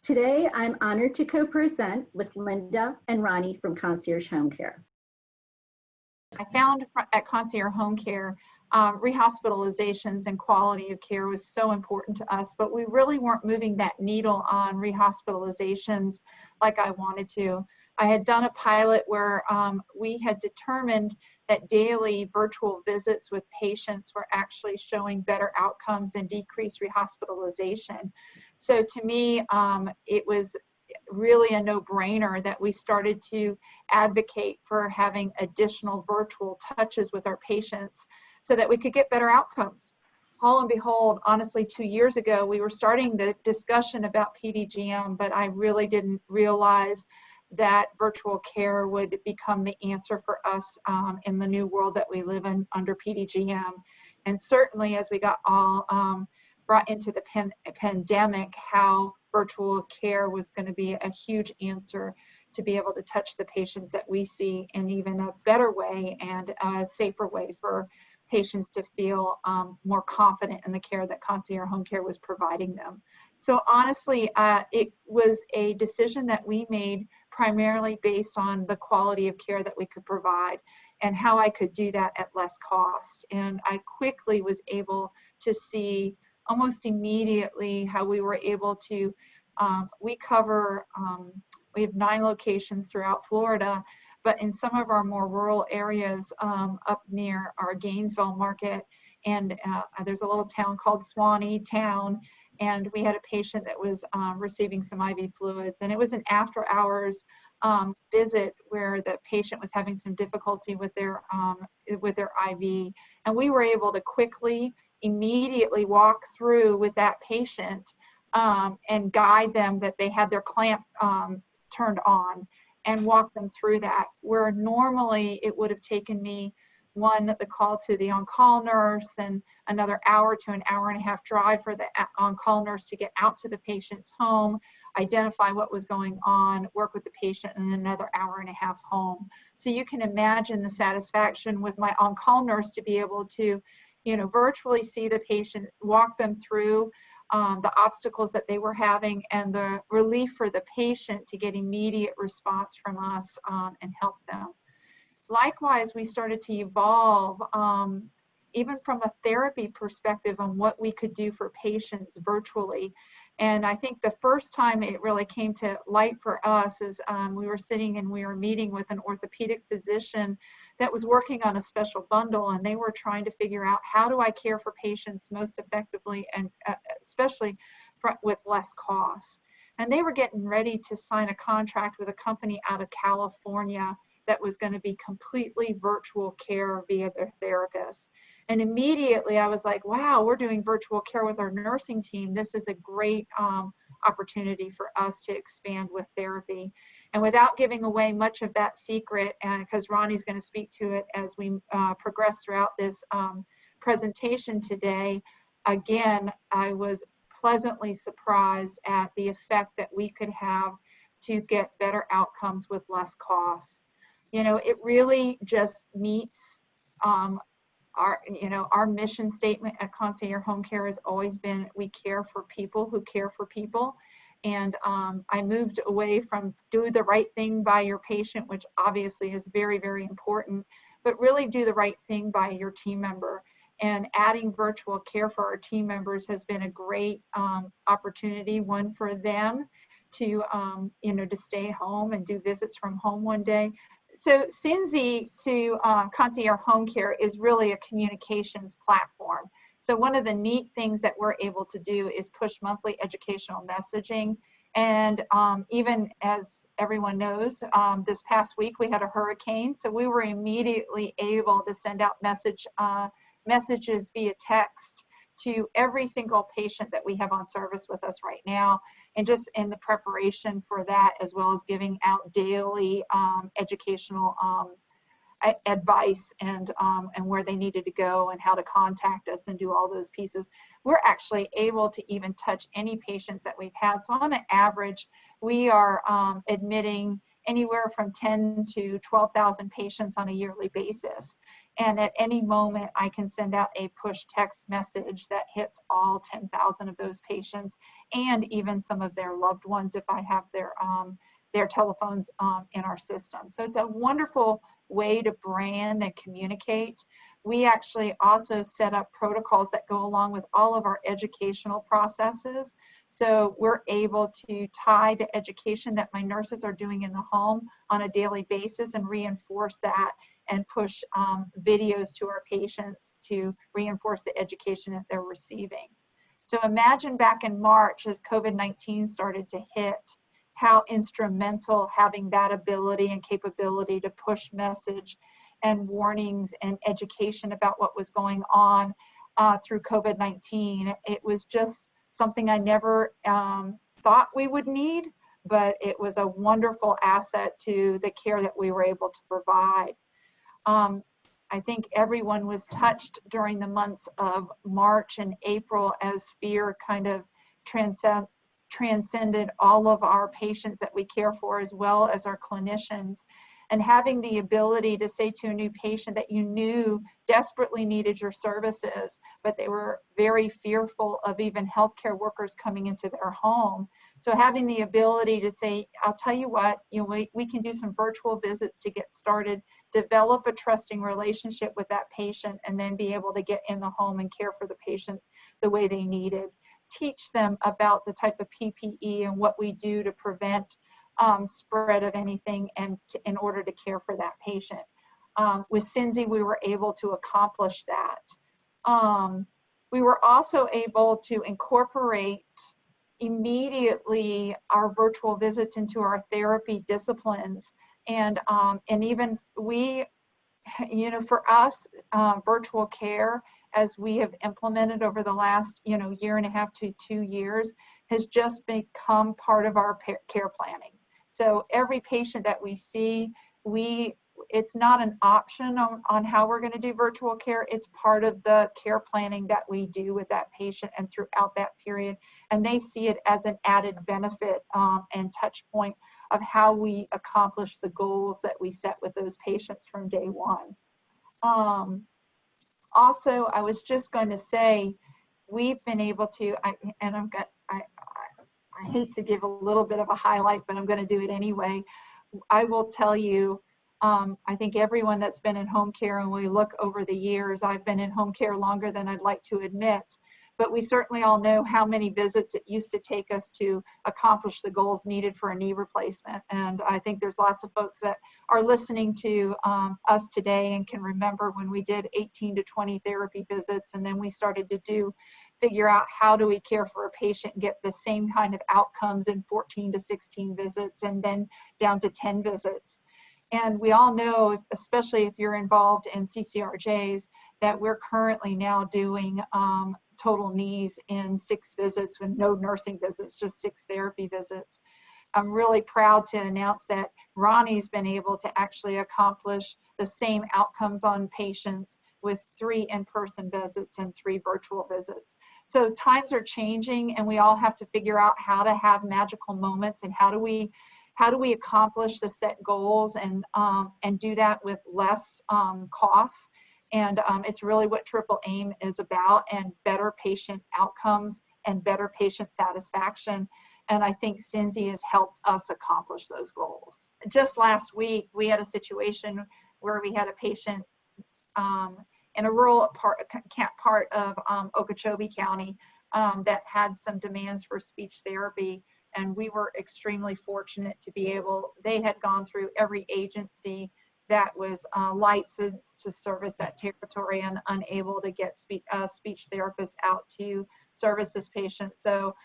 Today, I'm honored to co-present with Linda and Ronnie from Concierge Home Care. I found at Concierge Home Care, rehospitalizations and quality of care was so important to us, but we really weren't moving that needle on rehospitalizations like I wanted to. I had done a pilot where we had determined that daily virtual visits with patients were actually showing better outcomes and decreased rehospitalization. So to me, it was really a no-brainer that we started to advocate for having additional virtual touches with our patients so that we could get better outcomes. Lo and behold, honestly, 2 years ago, we were starting the discussion about PDGM, but I really didn't realize that virtual care would become the answer for us in the new world that we live in under PDGM. And certainly as we got all brought into the pandemic, how virtual care was going to be a huge answer to be able to touch the patients that we see in even a better way and a safer way for patients to feel more confident in the care that Concierge Home Care was providing them. So honestly, it was a decision that we made primarily based on the quality of care that we could provide and how I could do that at less cost. And I quickly was able to see almost immediately how we were able to, we have 9 locations throughout Florida, but in some of our more rural areas up near our Gainesville market, and there's a little town called Swanee Town, and we had a patient that was receiving some IV fluids, and it was an after hours visit where the patient was having some difficulty with their IV, and we were able to quickly, immediately walk through with that patient and guide them that they had their clamp turned on and walk them through that, where normally it would have taken me the call to the on-call nurse, and another hour to an hour and a half drive for the on-call nurse to get out to the patient's home, identify what was going on, work with the patient, and then another hour and a half home. So you can imagine the satisfaction with my on-call nurse to be able to, virtually see the patient, walk them through the obstacles that they were having, and the relief for the patient to get immediate response from us and help them. Likewise, we started to evolve even from a therapy perspective on what we could do for patients virtually. And I think the first time it really came to light for us is we were sitting and we were meeting with an orthopedic physician that was working on a special bundle, and they were trying to figure out, how do I care for patients most effectively, and especially with less costs. And they were getting ready to sign a contract with a company out of California that was going to be completely virtual care via their therapist. And immediately I was like, wow, we're doing virtual care with our nursing team. This is a great opportunity for us to expand with therapy. And without giving away much of that secret, and because Ronnie's going to speak to it as we progress throughout this presentation today, again, I was pleasantly surprised at the effect that we could have to get better outcomes with less costs. It really just meets our mission statement at Concierge Home Care has always been, we care for people who care for people. And I moved away from do the right thing by your patient, which obviously is very, very important, but really do the right thing by your team member. And adding virtual care for our team members has been a great opportunity, one for them to, to stay home and do visits from home one day. So Cinzy to Concierge Home Care is really a communications platform. So one of the neat things that we're able to do is push monthly educational messaging. And even as everyone knows, this past week we had a hurricane, so we were immediately able to send out messages via text to every single patient that we have on service with us right now, and just in the preparation for that, as well as giving out daily educational advice and where they needed to go and how to contact us and do all those pieces. We're actually able to even touch any patients that we've had. So on an average, we are admitting anywhere from 10 to 12,000 patients on a yearly basis. And at any moment, I can send out a push text message that hits all 10,000 of those patients and even some of their loved ones if I have their telephones in our system. So it's a wonderful way to brand and communicate. We actually also set up protocols that go along with all of our educational processes. So we're able to tie the education that my nurses are doing in the home on a daily basis and reinforce that and push videos to our patients to reinforce the education that they're receiving. So imagine back in March as COVID-19 started to hit, how instrumental having that ability and capability to push message and warnings and education about what was going on through COVID-19. It was just something I never thought we would need, but it was a wonderful asset to the care that we were able to provide. I think everyone was touched during the months of March and April as fear kind of transcended all of our patients that we care for, as well as our clinicians. And having the ability to say to a new patient that you knew desperately needed your services, but they were very fearful of even healthcare workers coming into their home. So having the ability to say, I'll tell you what, we can do some virtual visits to get started, develop a trusting relationship with that patient, and then be able to get in the home and care for the patient the way they needed. Teach them about the type of PPE and what we do to prevent spread of anything and in order to care for that patient. With Cindy, we were able to accomplish that. We were also able to incorporate immediately our virtual visits into our therapy disciplines. And even we, for us, virtual care, as we have implemented over the last, year and a half to 2 years, has just become part of our care planning. So every patient that we see, it's not an option on how we're going to do virtual care. It's part of the care planning that we do with that patient and throughout that period. And they see it as an added benefit and touch point of how we accomplish the goals that we set with those patients from day one. Also, I was just going to say, we've been able to, I hate to give a little bit of a highlight, but I'm going to do it anyway. I will tell you, I think everyone that's been in home care, and we look over the years, I've been in home care longer than I'd like to admit, but we certainly all know how many visits it used to take us to accomplish the goals needed for a knee replacement. And I think there's lots of folks that are listening to us today and can remember when we did 18 to 20 therapy visits, and then we started to figure out how do we care for a patient and get the same kind of outcomes in 14 to 16 visits and then down to 10 visits. And we all know, especially if you're involved in CCRJs, that we're currently now doing total knees in 6 visits with no nursing visits, just 6 therapy visits. I'm really proud to announce that Ronnie's been able to actually accomplish the same outcomes on patients with 3 in-person visits and 3 virtual visits. So times are changing, and we all have to figure out how to have magical moments and how do we accomplish the set goals and do that with less costs. And it's really what Triple AIM is about, and better patient outcomes and better patient satisfaction. And I think Cindy has helped us accomplish those goals. Just last week, we had a situation where we had a patient in a rural part of Okeechobee County that had some demands for speech therapy. And we were extremely fortunate to be able, they had gone through every agency that was licensed to service that territory and unable to get speech therapists out to service this patient. So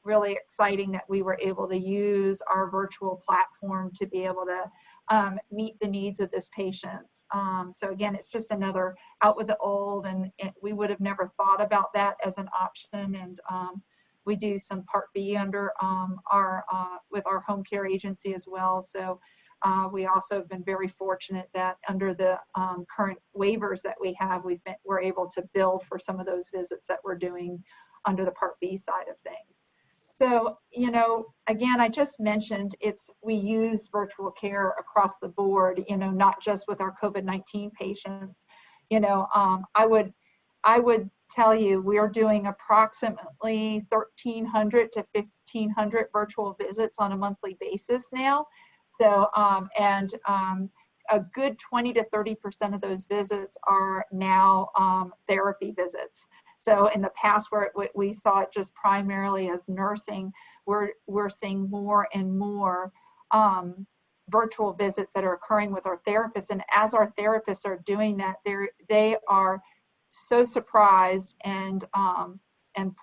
really exciting that we were able to use our virtual platform to be able to meet the needs of this patient. So again, it's just another out with the old, and we would have never thought about that as an option. And we do some Part B under with our home care agency as well. So we also have been very fortunate that under the current waivers that we have, we're able to bill for some of those visits that we're doing under the Part B side of things. So, again, I just mentioned we use virtual care across the board, not just with our COVID-19 patients. I would tell you we are doing approximately 1,300 to 1,500 virtual visits on a monthly basis now. So, a good 20 to 30% of those visits are now therapy visits. So in the past, where we saw it just primarily as nursing, we're seeing more and more virtual visits that are occurring with our therapists. And as our therapists are doing that, they are so surprised and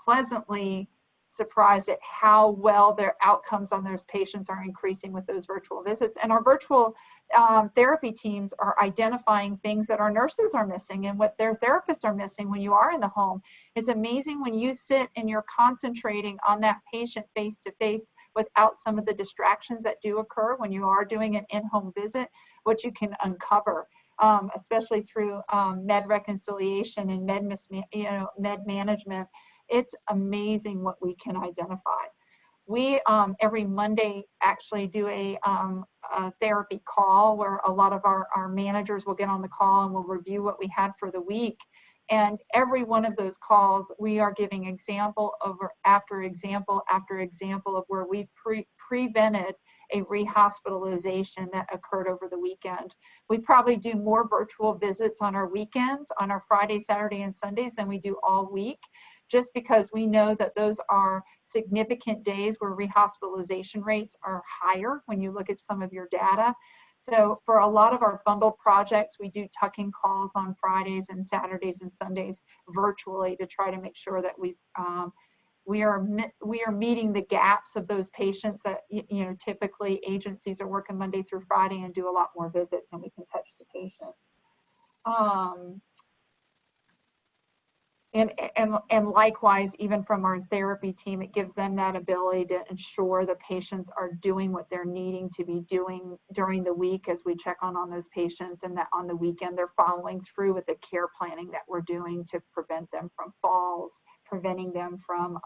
pleasantly surprised at how well their outcomes on those patients are increasing with those virtual visits. And our virtual therapy teams are identifying things that our nurses are missing and what their therapists are missing when you are in the home. It's amazing when you sit and you're concentrating on that patient face to face without some of the distractions that do occur when you are doing an in-home visit, what you can uncover. Especially through med reconciliation and med management. It's amazing what we can identify. We every Monday actually do a therapy call where a lot of our managers will get on the call and we'll review what we had for the week. And every one of those calls, we are giving example after example after example of where we've prevented a rehospitalization that occurred over the weekend. We probably do more virtual visits on our weekends, on our Friday, Saturday, and Sundays than we do all week, just because we know that those are significant days where rehospitalization rates are higher when you look at some of your data. So for a lot of our bundled projects, we do tuck-in calls on Fridays and Saturdays and Sundays virtually to try to make sure that we are meeting the gaps of those patients that, typically agencies are working Monday through Friday and do a lot more visits and we can touch the patients. And likewise, even from our therapy team, it gives them that ability to ensure the patients are doing what they're needing to be doing during the week as we check on those patients, and that on the weekend they're following through with the care planning that we're doing to prevent them from falls, preventing them from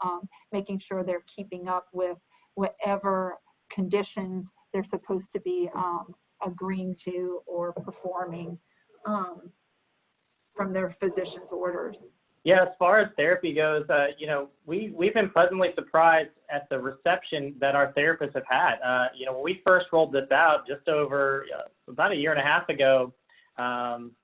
making sure they're keeping up with whatever conditions they're supposed to be agreeing to or performing from their physician's orders. Yeah, as far as therapy goes, we've been pleasantly surprised at the reception that our therapists have had. When we first rolled this out just over about a year and a half ago, therapists'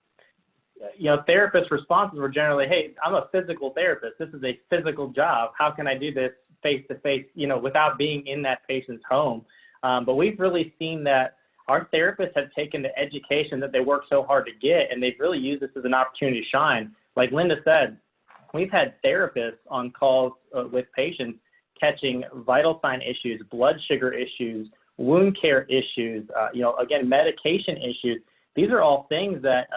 responses were generally, hey, I'm a physical therapist. This is a physical job. How can I do this face to face, without being in that patient's home? But we've really seen that our therapists have taken the education that they work so hard to get, and they've really used this as an opportunity to shine. Like Linda said, we've had therapists on calls with patients catching vital sign issues, blood sugar issues, wound care issues, again, medication issues. These are all things that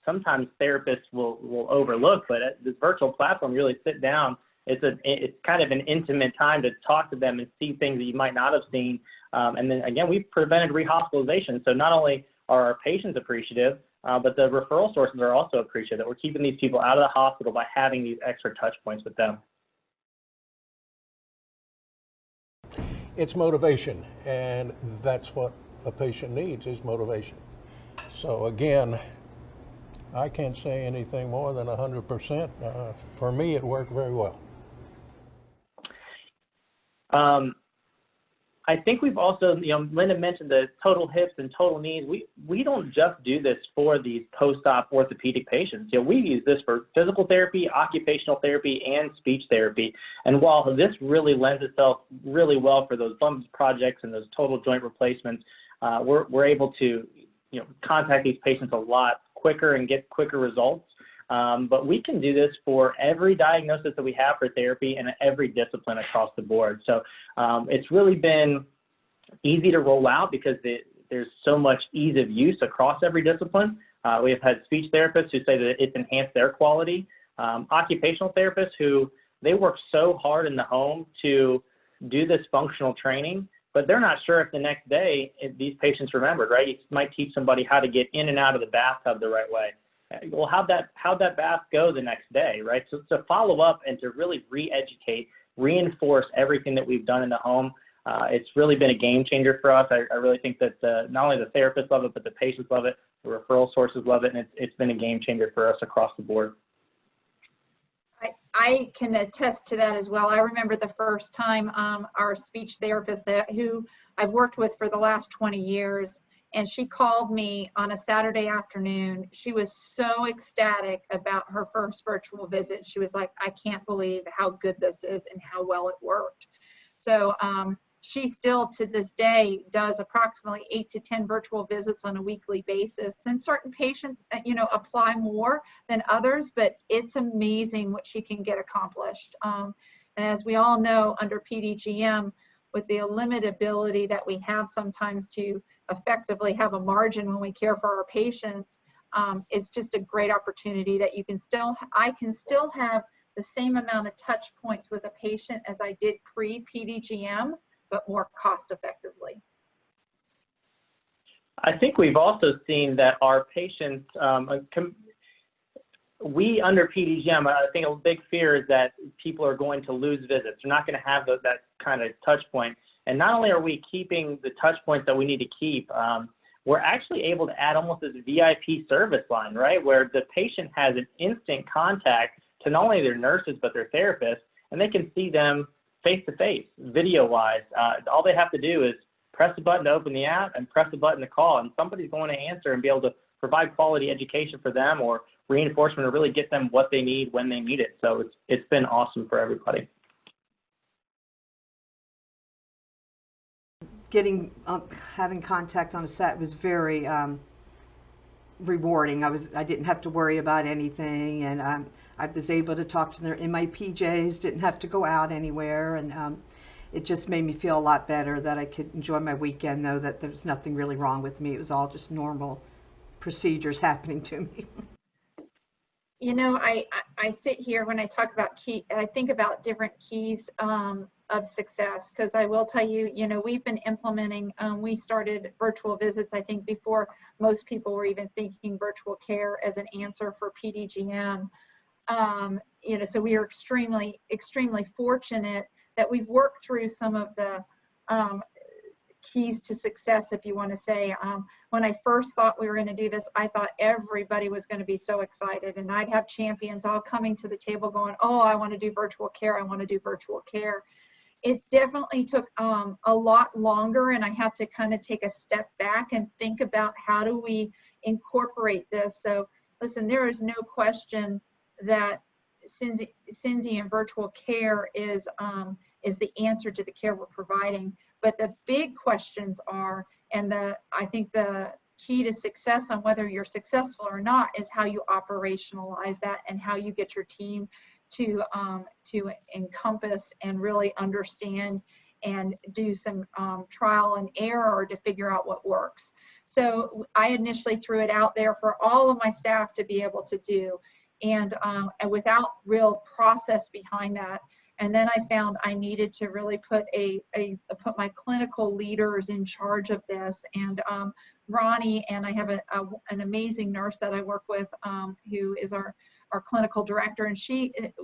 sometimes therapists will overlook, but at this virtual platform, really sit down. It's kind of an intimate time to talk to them and see things that you might not have seen. And then again, we've prevented rehospitalization. So not only are our patients appreciative, but the referral sources are also appreciative that we're keeping these people out of the hospital by having these extra touch points with them. It's motivation, and that's what a patient needs, is motivation. So again, I can't say anything more than 100%. For me, it worked very well. I think we've also, Linda mentioned the total hips and total knees. We don't just do this for these post-op orthopedic patients. We use this for physical therapy, occupational therapy, and speech therapy. And while this really lends itself really well for those bump projects and those total joint replacements, we're able to, contact these patients a lot quicker and get quicker results. But we can do this for every diagnosis that we have for therapy and every discipline across the board. So it's really been easy to roll out because there's so much ease of use across every discipline. We have had speech therapists who say that it's enhanced their quality. Occupational therapists who they work so hard in the home to do this functional training, but they're not sure if the next day these patients remembered, right? You might teach somebody how to get in and out of the bathtub the right way. Well, how'd that bath go the next day, right? So to follow up and to really re-educate, reinforce everything that we've done in the home, it's really been a game changer for us. I really think that not only the therapists love it, but the patients love it, the referral sources love it, and it's been a game changer for us across the board. I can attest to that as well. I remember the first time our speech therapist who I've worked with for the last 20 years, and she called me on a Saturday afternoon. She was so ecstatic about her first virtual visit. She was like, I can't believe how good this is and how well it worked. So she still to this day does approximately 8 to 10 virtual visits on a weekly basis. And certain patients, apply more than others, but it's amazing what she can get accomplished. And as we all know, under PDGM, with the limited ability that we have sometimes to effectively have a margin when we care for our patients, it's just a great opportunity that I can still have the same amount of touch points with a patient as I did pre-PDGM, but more cost effectively. I think we've also seen that our patients, we under PDGM, I think a big fear is that people are going to lose visits. They're not going to have that kind of touch point. And not only are we keeping the touch points that we need to keep, we're actually able to add almost this VIP service line, right? Where the patient has an instant contact to not only their nurses, but their therapists, and they can see them face-to-face, video-wise. All they have to do is press the button to open the app and press the button to call, and somebody's going to answer and be able to provide quality education for them or reinforcement or really get them what they need when they need it. So it's been awesome for everybody. Having contact on a set was very rewarding. I didn't have to worry about anything, and I was able to talk to them in my PJs, didn't have to go out anywhere, and it just made me feel a lot better that I could enjoy my weekend, though that there was nothing really wrong with me. It was all just normal procedures happening to me. I sit here when I talk about I think about different keys of success, because I will tell you, we've been implementing, we started virtual visits, I think, before most people were even thinking virtual care as an answer for PDGM. So we are extremely, extremely fortunate that we've worked through some of the keys to success, if you want to say. When I first thought we were going to do this, I thought everybody was going to be so excited, and I'd have champions all coming to the table going, oh, I want to do virtual care, I want to do virtual care. It definitely took a lot longer, and I had to kind of take a step back and think about how do we incorporate this. So listen, there is no question that Cindy and virtual care is the answer to the care we're providing. But the big questions are, and I think the key to success on whether you're successful or not is how you operationalize that and how you get your team to encompass and really understand and do some trial and error to figure out what works. So I initially threw it out there for all of my staff to be able to do, and without real process behind that. And then I found I needed to really put my clinical leaders in charge of this. And Ronnie, and I have an amazing nurse that I work with who is our clinical director, and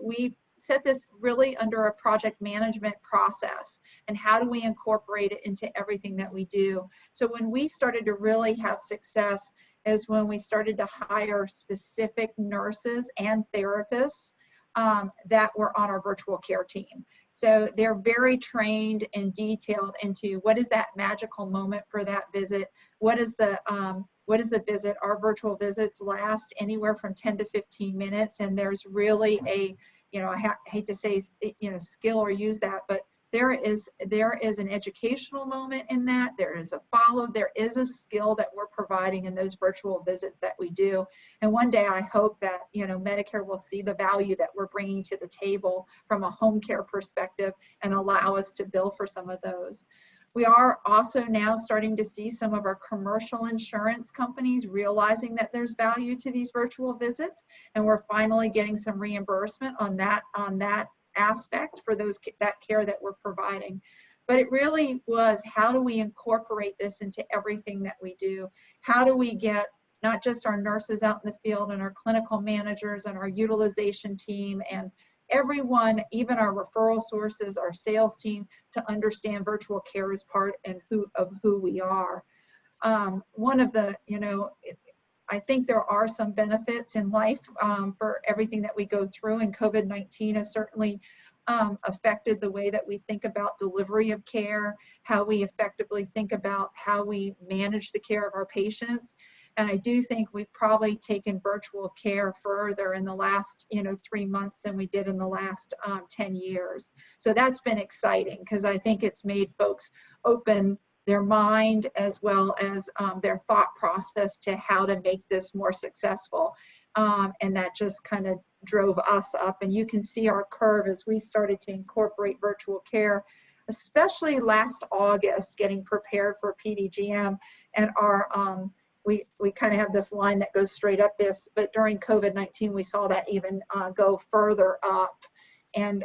we set this really under a project management process. And how do we incorporate it into everything that we do? So when we started to really have success is when we started to hire specific nurses and therapists that were on our virtual care team. So they're very trained and detailed into what is that magical moment for that visit. What is the visit? Our virtual visits last anywhere from 10 to 15 minutes, and there's really I hate to say skill or use that, but there is an educational moment in that. There is a follow. There is a skill that we're providing in those virtual visits that we do. And one day I hope that Medicare will see the value that we're bringing to the table from a home care perspective and allow us to bill for some of those. We are also now starting to see some of our commercial insurance companies realizing that there's value to these virtual visits, and we're finally getting some reimbursement on that aspect for that care that we're providing. But it really was, how do we incorporate this into everything that we do? How do we get not just our nurses out in the field and our clinical managers and our utilization team and everyone, even our referral sources, our sales team, to understand virtual care is part of who we are. One of the, I think there are some benefits in life for everything that we go through, and COVID-19 has certainly affected the way that we think about delivery of care, how we effectively think about how we manage the care of our patients. And I do think we've probably taken virtual care further in the last 3 months than we did in the last 10 years. So that's been exciting, because I think it's made folks open their mind as well as their thought process to how to make this more successful. And that just kind of drove us up. And you can see our curve as we started to incorporate virtual care, especially last August, getting prepared for PDGM. And our we kind of have this line that goes straight up this, but during COVID-19, we saw that even go further up. And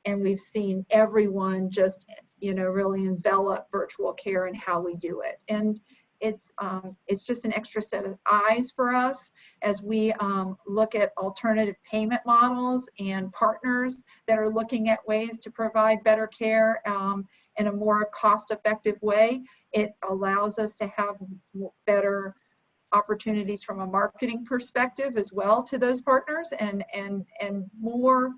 we've seen everyone just, really envelop virtual care and how we do it. And it's just an extra set of eyes for us as we look at alternative payment models and partners that are looking at ways to provide better care in a more cost-effective way. It allows us to have better opportunities from a marketing perspective as well to those partners, and more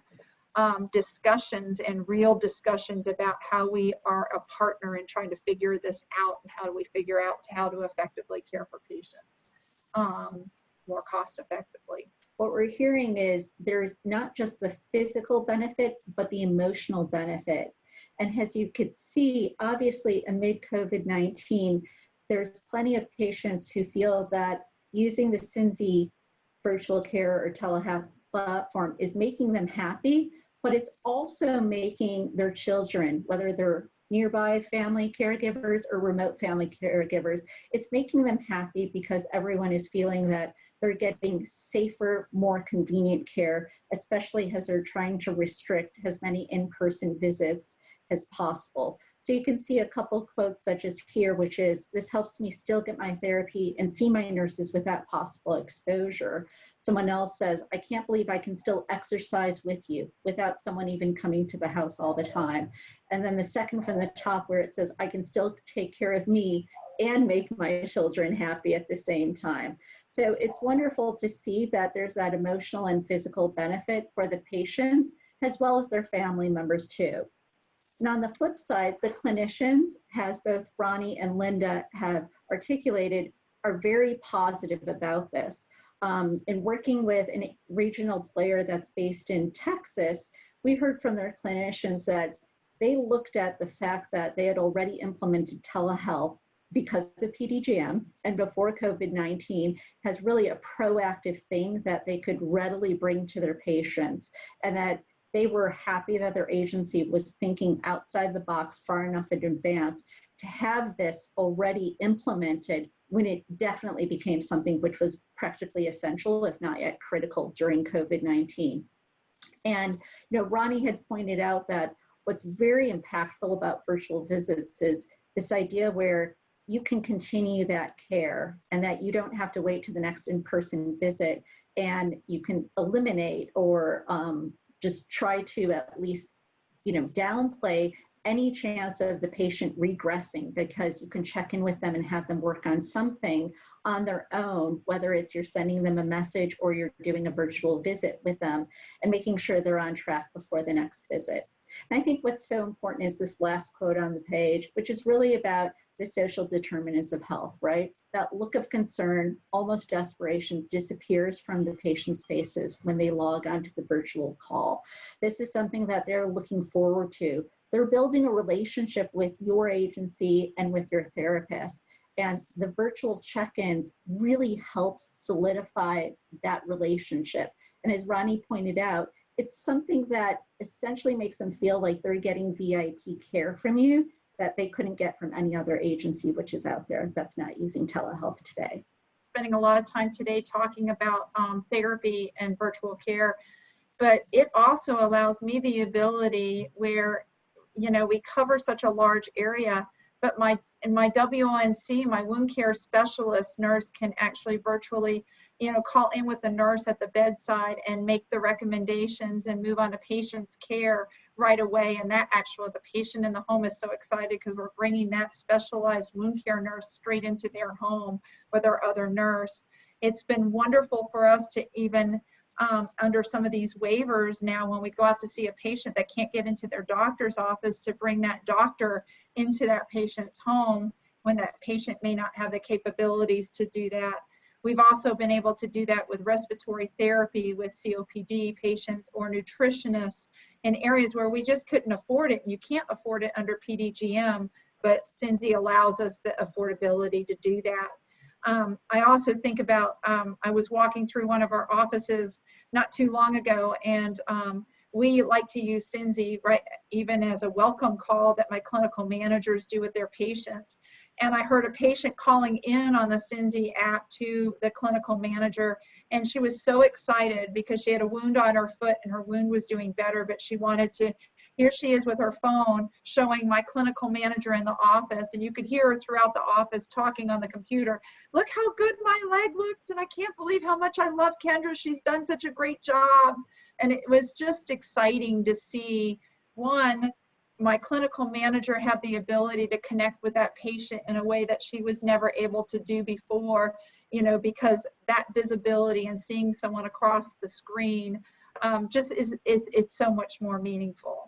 discussions and real discussions about how we are a partner in trying to figure this out, and how do we figure out how to effectively care for patients more cost effectively. What we're hearing is there's not just the physical benefit, but the emotional benefit. And as you could see, obviously amid COVID-19, there's plenty of patients who feel that using the Cincy virtual care or telehealth platform is making them happy, but it's also making their children, whether they're nearby family caregivers or remote family caregivers, it's making them happy because everyone is feeling that they're getting safer, more convenient care, especially as they're trying to restrict as many in-person visits as possible. So you can see a couple quotes such as here, which is, "This helps me still get my therapy and see my nurses without possible exposure." Someone else says, "I can't believe I can still exercise with you without someone even coming to the house all the time." And then the second from the top where it says, "I can still take care of me and make my children happy at the same time." So it's wonderful to see that there's that emotional and physical benefit for the patients as well as their family members too. And on the flip side, the clinicians, as both Ronnie and Linda have articulated, are very positive about this. In working with a regional player that's based in Texas, we heard from their clinicians that they looked at the fact that they had already implemented telehealth because of PDGM, and before COVID-19 has really a proactive thing that they could readily bring to their patients, and that they were happy that their agency was thinking outside the box far enough in advance to have this already implemented when it definitely became something which was practically essential, if not yet critical, during COVID-19. And Ronnie had pointed out that what's very impactful about virtual visits is this idea where you can continue that care and that you don't have to wait to the next in-person visit, and you can eliminate or just try to at least, downplay any chance of the patient regressing, because you can check in with them and have them work on something on their own, whether it's you're sending them a message or you're doing a virtual visit with them and making sure they're on track before the next visit. And I think what's so important is this last quote on the page, which is really about the social determinants of health, right? That look of concern, almost desperation, disappears from the patient's faces when they log onto the virtual call. This is something that they're looking forward to. They're building a relationship with your agency and with your therapist. And the virtual check-ins really helps solidify that relationship. And as Ronnie pointed out, it's something that essentially makes them feel like they're getting VIP care from you that they couldn't get from any other agency which is out there that's not using telehealth today. Spending a lot of time today talking about therapy and virtual care, but it also allows me the ability where, we cover such a large area but my WONC, my wound care specialist nurse, can actually virtually, call in with the nurse at the bedside and make the recommendations and move on to patient's care right away. And that actually, the patient in the home is so excited because we're bringing that specialized wound care nurse straight into their home with our other nurse. It's been wonderful for us to even under some of these waivers now, when we go out to see a patient that can't get into their doctor's office, to bring that doctor into that patient's home when that patient may not have the capabilities to do that. We've also been able to do that with respiratory therapy with COPD patients or nutritionists in areas where we just couldn't afford it. And you can't afford it under PDGM, but Cindy allows us the affordability to do that. I also think about, I was walking through one of our offices not too long ago, and we like to use Cindy, right, even as a welcome call that my clinical managers do with their patients. And I heard a patient calling in on the Cindy app to the clinical manager, and she was so excited because she had a wound on her foot and her wound was doing better, but she wanted to, here she is with her phone showing my clinical manager in the office, and you could hear her throughout the office talking on the computer. Look how good my leg looks, and I can't believe how much I love Kendra. She's done such a great job. And it was just exciting to see, one, my clinical manager had the ability to connect with that patient in a way that she was never able to do before, because that visibility and seeing someone across the screen just it's so much more meaningful.